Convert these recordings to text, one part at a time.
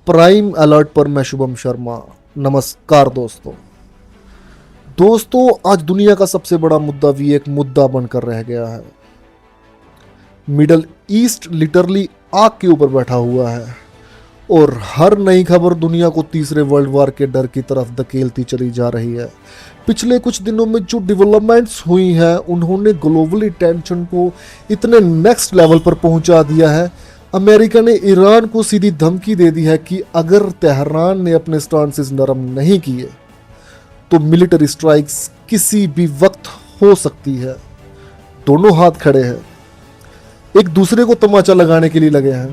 Prime alert पर मैं शुभम शर्मा। नमस्कार दोस्तों, आज दुनिया का सबसे बड़ा मुद्दा भी एक मुद्दा बनकर रह गया है। मिडल ईस्ट लिटरली आग के ऊपर बैठा हुआ है और हर नई खबर दुनिया को तीसरे वर्ल्ड वॉर के डर की तरफ धकेलती चली जा रही है। पिछले कुछ दिनों में जो डेवलपमेंट्स हुई हैं उन्होंने ग्लोबली टेंशन को इतने नेक्स्ट लेवल पर पहुंचा दिया है। अमेरिका ने ईरान को सीधी धमकी दे दी है कि अगर तेहरान ने अपने स्टांसेस नरम नहीं किए तो मिलिट्री स्ट्राइक्स किसी भी वक्त हो सकती है। दोनों हाथ खड़े हैं, एक दूसरे को तमाचा लगाने के लिए लगे हैं,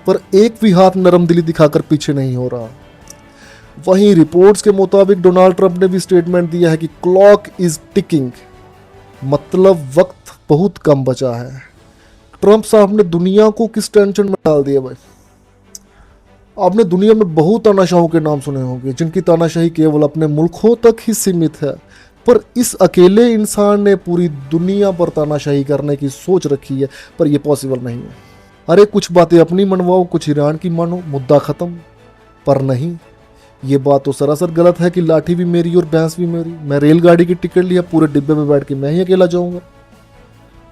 पर एक भी हाथ नरम दिली दिखाकर पीछे नहीं हो रहा। वहीं रिपोर्ट्स के मुताबिक डोनाल्ड ट्रंप ने भी स्टेटमेंट दिया है कि क्लॉक इज टिकिंग, मतलब वक्त बहुत कम बचा है। ट्रंप साहब ने दुनिया को किस टेंशन में डाल दिया भाई। आपने दुनिया में बहुत तानाशाहों के नाम सुने होंगे जिनकी तानाशाही केवल अपने मुल्कों तक ही सीमित है, पर इस अकेले इंसान ने पूरी दुनिया पर तानाशाही करने की सोच रखी है, पर यह पॉसिबल नहीं है। अरे कुछ बातें अपनी मनवाओ, कुछ ईरान की मानो, मुद्दा खत्म। पर नहीं, ये बात तो सरासर गलत है कि लाठी भी मेरी और भैंस भी मेरी। मैं रेलगाड़ी की टिकट लिया, पूरे डिब्बे में बैठ के मैं ही अकेला जाऊंगा।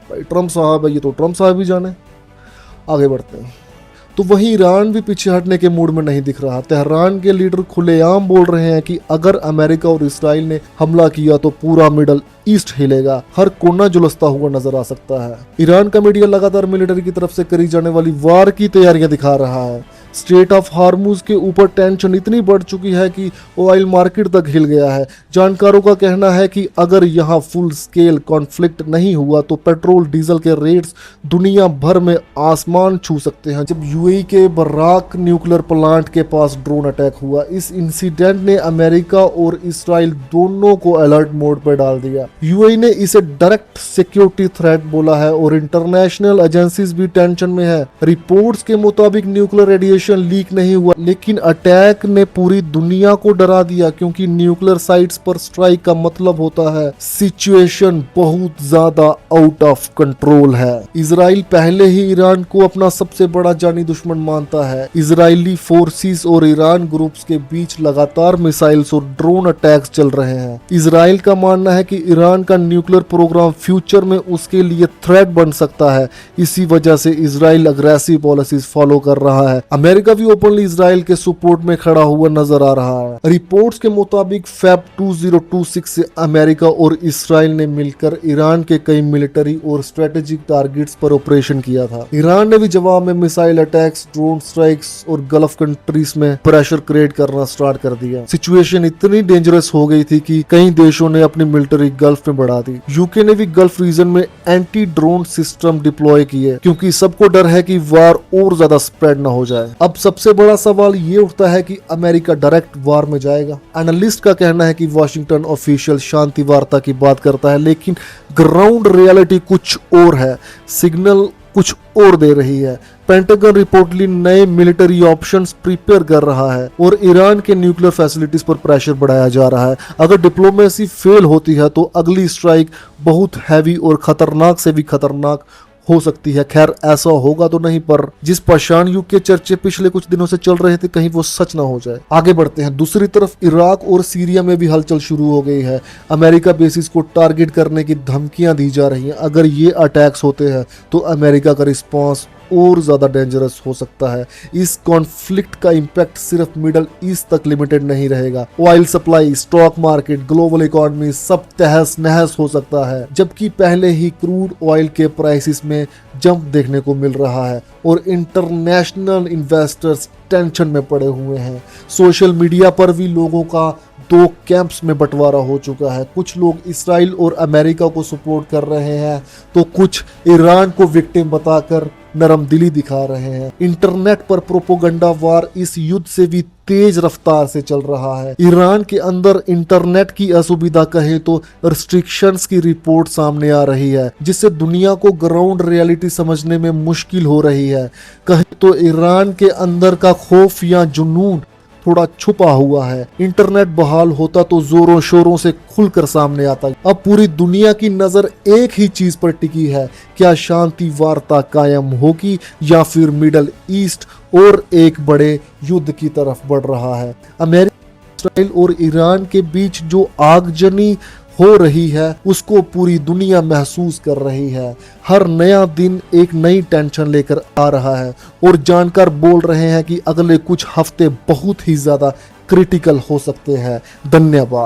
भाई ट्रंप साहब है, ये तो ट्रंप साहब ही जाने। आगे बढ़ते हैं तो वहीं ईरान भी पीछे हटने के मूड में नहीं दिख रहा। तेहरान के लीडर खुलेआम बोल रहे हैं कि अगर अमेरिका और इसराइल ने हमला किया तो पूरा मिडल ईस्ट हिलेगा, हर कोना झुलसता हुआ नजर आ सकता है। ईरान का मीडिया लगातार मिलिट्री की तरफ से करी जाने वाली वार की तैयारियां दिखा रहा है। स्ट्रेट ऑफ हार्मुज के ऊपर टेंशन इतनी बढ़ चुकी है कि ऑयल मार्केट तक हिल गया है। जानकारों का कहना है कि अगर यहाँ फुल स्केल कॉन्फ्लिक्ट नहीं हुआ तो पेट्रोल डीजल के रेट्स दुनिया भर में आसमान छू सकते हैं। जब यूएई के बर्राक न्यूक्लियर प्लांट के पास ड्रोन अटैक हुआ, इस इंसिडेंट ने अमेरिका और इसराइल दोनों को अलर्ट मोड पर डाल दिया। यूएई ने इसे डायरेक्ट सिक्योरिटी थ्रेट बोला है और इंटरनेशनल एजेंसीज भी टेंशन में है। रिपोर्ट्स के मुताबिक न्यूक्लियर रेडिएशन लीक नहीं हुआ, लेकिन अटैक ने पूरी दुनिया को डरा दिया, क्योंकि न्यूक्लियर साइट्स पर स्ट्राइक का मतलब होता है सिचुएशन बहुत ज्यादा आउट ऑफ कंट्रोल है। इजराइल पहले ही ईरान को अपना सबसे बड़ा जानी दुश्मन मानता है। इजरायली फोर्सेस और ईरान ग्रुप्स के बीच लगातार मिसाइल्स और ड्रोन अटैक्स चल रहे हैं। इजराइल का मानना है कि ईरान का न्यूक्लियर प्रोग्राम फ्यूचर में उसके लिए थ्रेट बन सकता है। इसी वजह से इजराइल अग्रेसिव पॉलिसीज फॉलो कर रहा है। अमेरिका भी ओपनली इजराइल के सपोर्ट में खड़ा हुआ नजर आ रहा है। रिपोर्ट्स के मुताबिक फेब 2026 से अमेरिका और इजराइल ने मिलकर ईरान के कई मिलिट्री और स्ट्रेटेजिक टारगेट्स पर ऑपरेशन किया था। ईरान ने भी जवाब में मिसाइल अटैक्स, ड्रोन स्ट्राइक्स और गल्फ कंट्रीज में प्रेशर क्रिएट करना स्टार्ट कर दिया। सिचुएशन इतनी डेंजरस हो गई थी कि कई देशों ने अपनी मिलिट्री गल्फ में बढ़ा दी। यूके ने भी गल्फ रीजन में एंटी ड्रोन सिस्टम डिप्लॉय किए, क्योंकि सबको डर है कि वार और ज्यादा स्प्रेड ना हो जाए। अब सबसे बड़ा सवाल ये उठता है कि अमेरिका डायरेक्ट वार में जाएगा। एनालिस्ट का कहना है कि वॉशिंगटन ऑफिशियल शांति वार्ता की बात करता है, लेकिन ग्राउंड रियलिटी कुछ और है, सिग्नल कुछ और दे रही है। पेंटागन रिपोर्टली नए मिलिट्री ऑप्शंस प्रिपेयर कर रहा है और ईरान के न्यूक्लियर फैसिलिटीज पर प्रेशर बढ़ाया जा रहा है। अगर डिप्लोमेसी फेल होती है तो अगली स्ट्राइक बहुत हैवी और खतरनाक से भी खतरनाक हो सकती है। खैर ऐसा होगा तो नहीं, पर जिस परेशान युग के चर्चे पिछले कुछ दिनों से चल रहे थे कहीं वो सच ना हो जाए। आगे बढ़ते हैं। दूसरी तरफ इराक और सीरिया में भी हलचल शुरू हो गई है। अमेरिका बेसिस को टारगेट करने की धमकियां दी जा रही हैं। अगर ये अटैक्स होते हैं तो अमेरिका का रिस्पॉन्स और ज्यादा डेंजरस हो सकता है। इस कॉन्फ्लिक्ट का इंपैक्ट सिर्फ मिडल ईस्ट तक लिमिटेड नहीं रहेगा। Oil supply, stock market, global economy सब तहस नहस हो सकता है। जबकि पहले ही क्रूड ऑयल के प्राइसेस में जंप देखने को मिल रहा है और इंटरनेशनल इन्वेस्टर्स टेंशन में पड़े हुए हैं। सोशल मीडिया पर भी लोगों का दो कैंप्स में बंटवारा हो चुका है। कुछ लोग इसराइल और अमेरिका को सपोर्ट कर रहे हैं तो कुछ ईरान को विक्टिम बताकर नरम दिली दिखा रहे हैं। इंटरनेट पर प्रोपोगंडा वार इस युद्ध से भी तेज रफ्तार से चल रहा है। ईरान के अंदर इंटरनेट की असुविधा कहे तो रिस्ट्रिक्शंस की रिपोर्ट सामने आ रही है, जिससे दुनिया को ग्राउंड रियलिटी समझने में मुश्किल हो रही है। कहे तो ईरान के अंदर का खौफ या जुनून थोड़ा छुपा हुआ है। इंटरनेट बहाल होता तो जोरों शोरों से खुलकर सामने आता। अब पूरी दुनिया की नजर एक ही चीज पर टिकी है, क्या शांति वार्ता कायम होगी या फिर मिडल ईस्ट और एक बड़े युद्ध की तरफ बढ़ रहा है। अमेरिका, इसराइल और ईरान के बीच जो आगजनी हो रही है उसको पूरी दुनिया महसूस कर रही है। हर नया दिन एक नई टेंशन लेकर आ रहा है और जानकार बोल रहे हैं कि अगले कुछ हफ्ते बहुत ही ज्यादा क्रिटिकल हो सकते हैं। धन्यवाद।